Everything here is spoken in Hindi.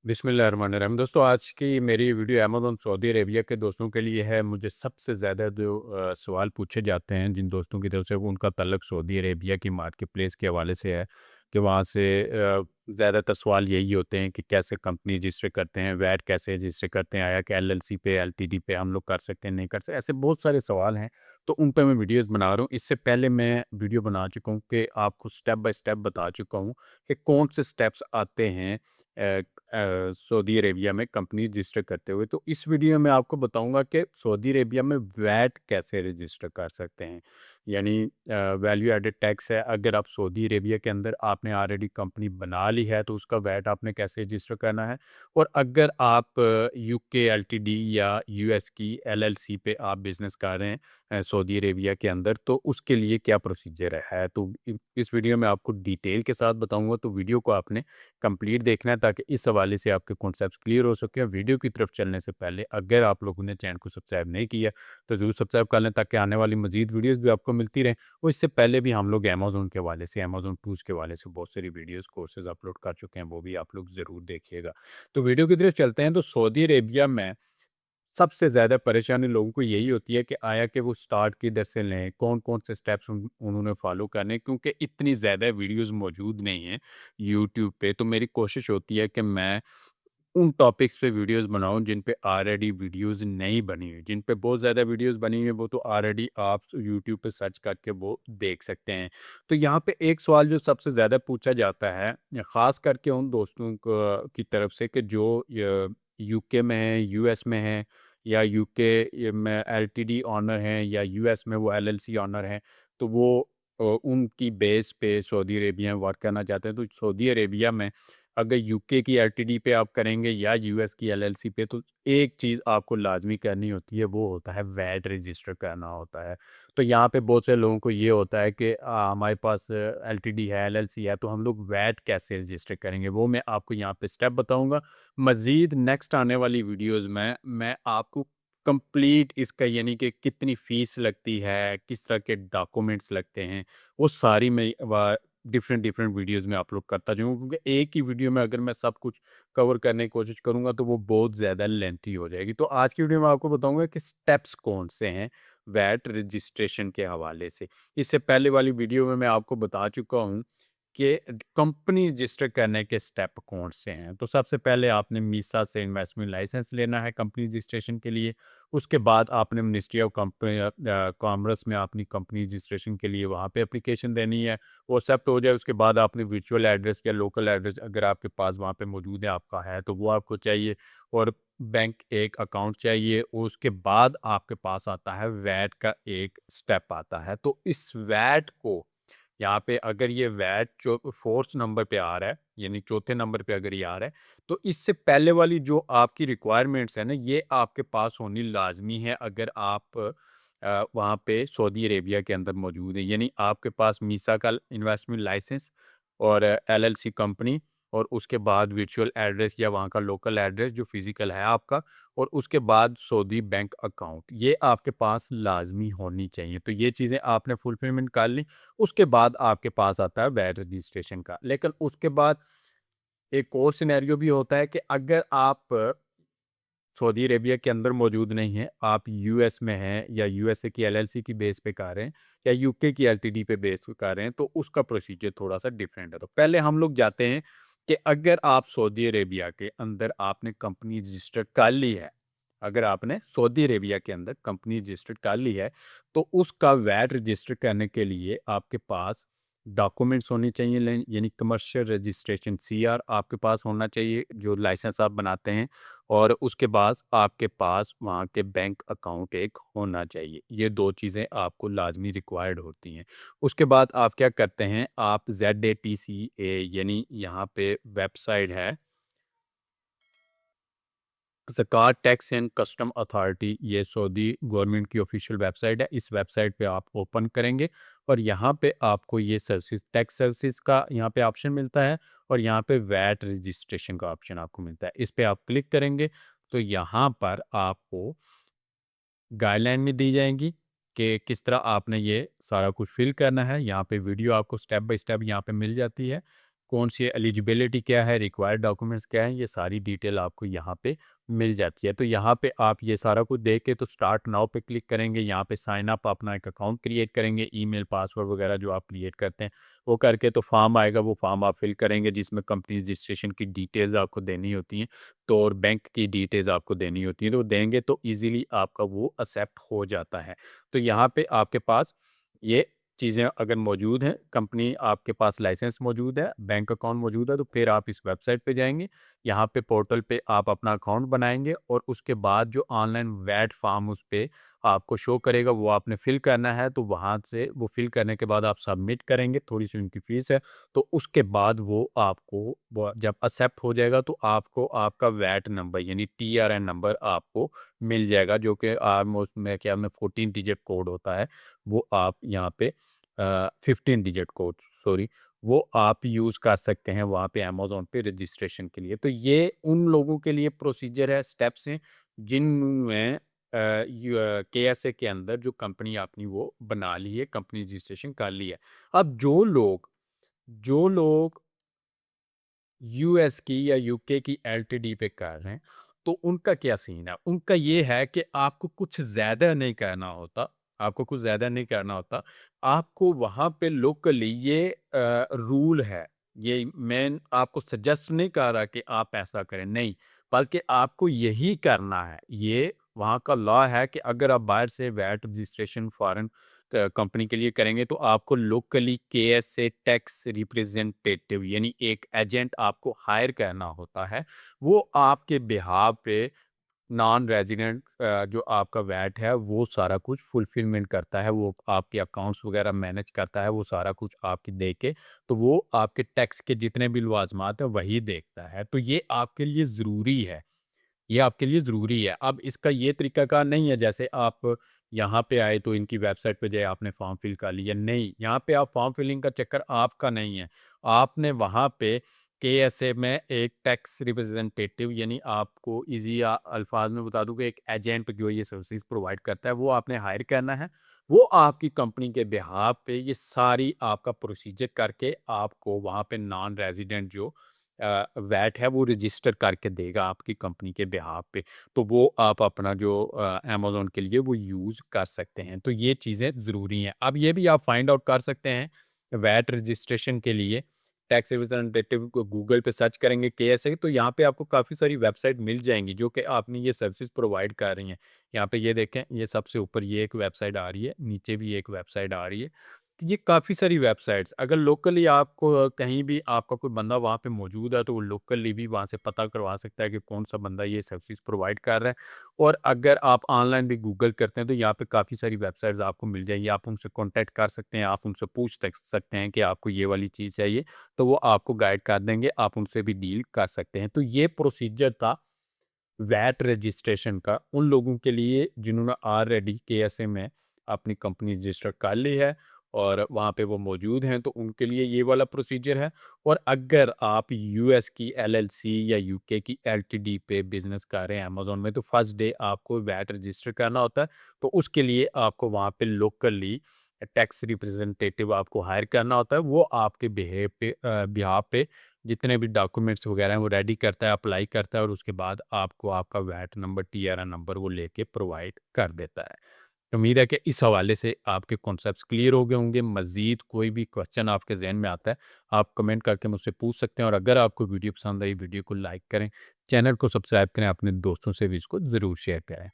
बिस्मिल्लाहिर्रहमानिर्रहीम। दोस्तों, आज की मेरी वीडियो अमेज़न सऊदी अरेबिया के दोस्तों के लिए है। मुझे सबसे ज़्यादा जो सवाल पूछे जाते हैं जिन दोस्तों की तरफ से, वो उनका ताल्लुक सऊदी अरेबिया की मार्केट प्लेस के हवाले से है कि वहाँ से ज़्यादातर सवाल यही होते हैं कि कैसे कंपनी रजिस्टर करते हैं, वैट कैसे रजिस्टर करते हैं, आया कि एलएलसी पे, एलटीडी पे हम लोग कर सकते हैं, नहीं कर सकते। ऐसे बहुत सारे सवाल हैं, तो उन पे मैं वीडियोज़ बना रहा हूँ। इससे पहले मैं वीडियो बना चुका हूँ कि आपको स्टेप बाय स्टेप बता चुका हूँ कि कौन से स्टेप्स आते हैं सऊदी अरेबिया में कंपनी रजिस्टर करते हुए। तो इस वीडियो में आपको बताऊंगा कि सऊदी अरेबिया में वैट कैसे रजिस्टर कर सकते हैं। यानी वैल्यू एडेड टैक्स है। अगर आप सऊदी अरेबिया के अंदर आपने ऑलरेडी कंपनी बना ली है तो उसका वैट आपने कैसे रजिस्टर करना है। और अगर आप यूके एलटीडी या यूएस की एलएलसी पे आप बिजनेस कर रहे हैं सऊदी अरेबिया के अंदर, तो उसके लिए क्या प्रोसीजर है। तो इस वीडियो में आपको डिटेल के साथ बताऊंगा, तो वीडियो को आपने कंप्लीट देखना है ताकि इस हवाले से आपके कॉन्सेप्ट्स क्लियर हो सके। वीडियो की तरफ चलने से पहले अगर आप लोगों ने चैनल को सब्सक्राइब नहीं किया तो ज़रूर सब्सक्राइब कर लें ताकि आने वाली मजीद वीडियोस भी आपको मिलती रहें। और इससे पहले भी हम लोग अमेज़न के हवाले से, अमेज़न टूल्स के हवाले से बहुत सारी वीडियोस कोर्सेज अपलोड कर चुके हैं, वो भी आप लोग ज़रूर देखिएगा। तो वीडियो की तरफ चलते हैं। तो सऊदी अरेबिया में सबसे ज़्यादा परेशानी लोगों को यही होती है कि आया कि वो स्टार्ट किधर से लें, कौन-कौन से स्टेप्स उन्होंने फ़ॉलो करने हैं, क्योंकि इतनी ज़्यादा वीडियोज़ मौजूद नहीं हैं यूट्यूब पे। तो मेरी कोशिश होती है कि मैं उन टॉपिक्स पे वीडियोज़ बनाऊँ जिन पे ऑलरेडी वीडियोज़ नहीं बनी हुई। जिन पे बहुत ज़्यादा वीडियोज़ बनी हुई हैं, वो तो ऑलरेडी आप यूट्यूब पे सर्च करके वो देख सकते हैं। तो यहाँ पे एक सवाल जो सबसे ज़्यादा पूछा जाता है, ख़ास करके उन दोस्तों को की तरफ से कि जो यूके में हैं, यूएस में हैं, या यूके में एलटीडी ओनर हैं, या यूएस में वो एलएलसी ओनर हैं। तो वो उनकी बेस पे सऊदी अरेबिया में वर्क करना चाहते हैं। तो सऊदी अरेबिया में अगर यूके की एलटीडी पे आप करेंगे या यूएस की एलएलसी पे, तो एक चीज़ आपको लाज़मी करनी होती है, वो होता है वैट रजिस्टर करना होता है। तो यहाँ पे बहुत से लोगों को ये होता है कि हमारे पास एलटीडी है, एलएलसी है, तो हम लोग वैट कैसे रजिस्टर करेंगे, वो मैं आपको यहाँ पे स्टेप बताऊँगा। मज़ीद नेक्स्ट आने वाली वीडियोज़ में मैं आपको कंप्लीट इसका, यानी कि कितनी फ़ीस लगती है, किस तरह के डॉक्यूमेंट्स लगते हैं, वो सारी मैं डिफरेंट डिफरेंट वीडियोस में अपलोड करता जाऊँगा, क्योंकि एक ही वीडियो में अगर मैं सब कुछ कवर करने की कोशिश करूँगा तो वो बहुत ज़्यादा लेंथी हो जाएगी। तो आज की वीडियो में आपको बताऊँगा कि स्टेप्स कौन से हैं वैट रजिस्ट्रेशन के हवाले से। इससे पहले वाली वीडियो में मैं आपको बता चुका हूँ कि कंपनी रजिस्टर करने के स्टेप कौन से हैं। तो सबसे पहले आपने मीसा से इन्वेस्टमेंट लाइसेंस लेना है कंपनी रजिस्ट्रेशन के लिए। उसके बाद आपने मिनिस्ट्री ऑफ कॉमर्स में अपनी कंपनी रजिस्ट्रेशन के लिए वहाँ पे एप्लीकेशन देनी है। वो एक्सेप्ट हो जाए, उसके बाद आपने वर्चुअल एड्रेस या लोकल एड्रेस अगर आपके पास वहाँ पे मौजूद है, आपका है, तो वो आपको चाहिए। और बैंक एक अकाउंट चाहिए। उसके बाद आपके पास आता है वैट का एक स्टेप आता है। तो इस वैट को यहाँ पे अगर ये वैट जो फोर्थ नंबर पे आ रहा है, यानी चौथे नंबर पे अगर ये आ रहा है, तो इससे पहले वाली जो आपकी रिक्वायरमेंट्स है ना, ये आपके पास होनी लाजमी है अगर आप वहाँ पे सऊदी अरेबिया के अंदर मौजूद है। यानी आपके पास मीसा का इन्वेस्टमेंट लाइसेंस और एलएलसी कंपनी, और उसके बाद वर्चुअल एड्रेस या वहाँ का लोकल एड्रेस जो फिजिकल है आपका, और उसके बाद सऊदी बैंक अकाउंट, ये आपके पास लाजमी होनी चाहिए। तो ये चीज़ें आपने फुलफिलमेंट कर ली। उसके बाद आपके पास आता है वैट रजिस्ट्रेशन का। लेकिन उसके बाद एक और सिनेरियो भी होता है कि अगर आप सऊदी अरेबिया के अंदर मौजूद नहीं है, आप यूएस में हैं, या यूएसए की एलएलसी की बेस पे कर रहे हैं, या यूके की एलटीडी पे बेस पे कर रहे हैं, तो उसका प्रोसीजर थोड़ा-सा डिफरेंट है। तो पहले हम लोग जाते हैं कि अगर आप सऊदी अरेबिया के अंदर आपने कंपनी रजिस्टर कर ली है, अगर आपने सऊदी अरेबिया के अंदर कंपनी रजिस्टर कर ली है, तो उसका वैट रजिस्टर करने के लिए आपके पास डॉक्यूमेंट्स होने चाहिए, यानी कमर्शियल रजिस्ट्रेशन सीआर आपके पास होना चाहिए, जो लाइसेंस आप बनाते हैं। और उसके बाद आपके पास वहाँ के बैंक अकाउंट एक होना चाहिए। ये 2 चीज़ें आपको लाज़मी रिक्वायर्ड होती हैं। उसके बाद आप क्या करते हैं, आप ज़ेडएटीसीए, यानी यहाँ पे वेबसाइट है, ज़कात टैक्स एंड कस्टम अथॉरिटी, ये सऊदी गवर्नमेंट की ऑफिशियल वेबसाइट है। इस वेबसाइट पे आप ओपन करेंगे और यहाँ पे आपको ये सर्विस, टैक्स सर्विस का यहाँ पे ऑप्शन मिलता है, और यहाँ पे वैट रजिस्ट्रेशन का ऑप्शन आपको मिलता है। इस पे आप क्लिक करेंगे तो यहाँ पर आपको गाइडलाइन में दी जाएँगी कि किस तरह आपने ये सारा कुछ फ़िल करना है। यहाँ पे वीडियो आपको स्टेप बाय स्टेप यहाँ पे मिल जाती है। कौन सी एलिजिबिलिटी क्या है, रिक्वायर्ड डॉक्यूमेंट्स क्या हैं, ये सारी डिटेल आपको यहाँ पे मिल जाती है। तो यहाँ पे आप ये सारा कुछ देख के तो स्टार्ट नाउ पे क्लिक करेंगे, यहाँ पे साइन अप अपना एक अकाउंट क्रिएट करेंगे, ईमेल, पासवर्ड वगैरह जो आप क्रिएट करते हैं, वो करके तो फॉर्म आएगा, वो फॉर्म आप फिल करेंगे जिसमें कंपनी रजिस्ट्रेशन की डिटेल्स आपको देनी होती हैं, तो और बैंक की डिटेल्स आपको देनी होती हैं, तो देंगे तो ईज़िली आपका वो एक्सेप्ट हो जाता है। तो यहाँ पे आपके पास ये चीज़ें अगर मौजूद हैं, कंपनी आपके पास लाइसेंस मौजूद है, बैंक अकाउंट मौजूद है, तो फिर आप इस वेबसाइट पे जाएँगे। यहाँ पे पोर्टल पे आप अपना अकाउंट बनाएँगे और उसके बाद जो ऑनलाइन वैट फॉर्म उस पे आपको शो करेगा, वो आपने फ़िल करना है। तो वहाँ से वो फ़िल करने के बाद आप सबमिट करेंगे, थोड़ी-सी उनकी फ़ीस है। तो उसके बाद वो आपको व जब एक्सेप्ट हो जाएगा तो आपको आपका वैट नंबर यानी टीआरएन नंबर आपको मिल जाएगा, जो कि ऑलमोस्ट मेरे ख्याल में 14 डिजिट कोड होता है। वो आप यहाँ पे 15 डिजिट कोड सॉरी, वो आप यूज़ कर सकते हैं वहाँ पे अमेज़न पे रजिस्ट्रेशन के लिए। तो ये उन लोगों के लिए प्रोसीजर है, स्टेप्स हैं, जिनमें केएसए के अंदर जो कंपनी आपने वो बना ली है, कंपनी रजिस्ट्रेशन कर ली है। अब जो लोग यूएस की या यूके की एलटीडी पे कर रहे हैं, तो उनका क्या सीन है? उनका ये है कि आपको कुछ ज़्यादा नहीं करना होता, आपको कुछ ज़्यादा नहीं करना होता। आपको वहाँ पे लोकली ये रूल है, ये मैं आपको सजेस्ट नहीं कर रहा कि आप ऐसा करें, नहीं, बल्कि आपको यही करना है। ये वहाँ का लॉ है कि अगर आप बाहर से वैट रजिस्ट्रेशन फॉरेन कंपनी के लिए करेंगे तो आपको लोकली केएसए टैक्स रिप्रेजेंटेटिव यानी एक एजेंट आपको हायर करना होता है। वो आपके बिहाफ पे नॉन रेजिडेंट जो आपका वैट है वो सारा कुछ फुलफिलमेंट करता है, वो आपके अकाउंट्स वगैरह मैनेज करता है, वो सारा कुछ आपकी दे के, तो वो आपके टैक्स के जितने भी लवाजमात हैं वही देखता है। तो ये आपके लिए ज़रूरी है। ये आपके लिए ज़रूरी है। अब इसका ये तरीकाकार नहीं है जैसे आप यहाँ पे आए तो इनकी वेबसाइट पे जाए आपने फॉर्म फिल कर लिया, नहीं, यहाँ पे आप फॉर्म फिलिंग का चक्कर आपका नहीं है। आपने वहाँ पे केएसए में एक टैक्स रिप्रेजेंटेटिव यानी आपको ईज़ी अल्फाज में बता दूँ कि एक एजेंट जो ये सर्विसेज़ प्रोवाइड करता है, वो आपने हायर करना है। वो आपकी कंपनी के बिहाफ पे ये सारी आपका प्रोसीजर करके आपको वहाँ पे नॉन रेज़िडेंट जो वैट है वो रजिस्टर करके देगा आपकी कंपनी के बिहाफ पे। तो वो आप अपना जो अमेज़न के लिए वो यूज़ कर सकते हैं। तो ये चीज़ें ज़रूरी हैं। अब ये भी आप फाइंड आउट कर सकते हैं वैट रजिस्ट्रेशन के लिए टैक्स रिप्रेजेंटेटिव को गूगल पे सर्च करेंगे केएसए तो यहाँ पे आपको काफ़ी सारी वेबसाइट मिल जाएँगी जो कि आपने ये सर्विसेज़ प्रोवाइड कर रही हैं। यहाँ पे ये देखें, ये सबसे ऊपर ये एक वेबसाइट आ रही है, नीचे भी एक वेबसाइट आ रही है। ये काफ़ी सारी वेबसाइट्स अगर लोकली आपको कहीं भी आपका कोई बंदा वहाँ पे मौजूद है तो वो लोकली भी वहाँ से पता करवा सकता है कि कौन सा बंदा ये सर्विस प्रोवाइड कर रहा है। और अगर आप ऑनलाइन भी गूगल करते हैं तो यहाँ पे काफ़ी सारी वेबसाइट्स आपको मिल जाएगी, आप उनसे कांटेक्ट कर सकते हैं, आप उनसे पूछ सकते हैं कि आपको ये वाली चीज़ चाहिए, तो वो आपको गाइड कर देंगे, आप उनसे भी डील कर सकते हैं। तो ये प्रोसीजर था वैट रजिस्ट्रेशन का उन लोगों के लिए जिन्होंने ऑलरेडी केएसए में अपनी कंपनी रजिस्टर कर ली है और वहाँ पे वो मौजूद हैं, तो उनके लिए ये वाला प्रोसीजर है। और अगर आप यूएस की एलएलसी या यूके की एलटीडी पे बिजनेस कर रहे हैं अमेज़न में, तो फर्स्ट डे आपको वैट रजिस्टर करना होता है। तो उसके लिए आपको वहाँ पे लोकली टैक्स रिप्रेजेंटेटिव आपको हायर करना होता है, वो आपके बिहाफ पे जितने भी डॉक्यूमेंट्स वगैरह हैं वो रेडी करता है, अप्लाई करता है और उसके बाद आपको आपका वैट नंबर, टीआरएन नंबर वो लेके प्रोवाइड कर देता है। उम्मीद है कि इस हवाले से आपके कॉन्सेप्ट्स क्लियर हो गए होंगे। मज़ीद कोई भी क्वेश्चन आपके ज़हन में आता है, आप कमेंट करके मुझसे पूछ सकते हैं और अगर आपको वीडियो पसंद आई, वीडियो को लाइक करें, चैनल को सब्सक्राइब करें, अपने दोस्तों से भी इसको ज़रूर शेयर करें।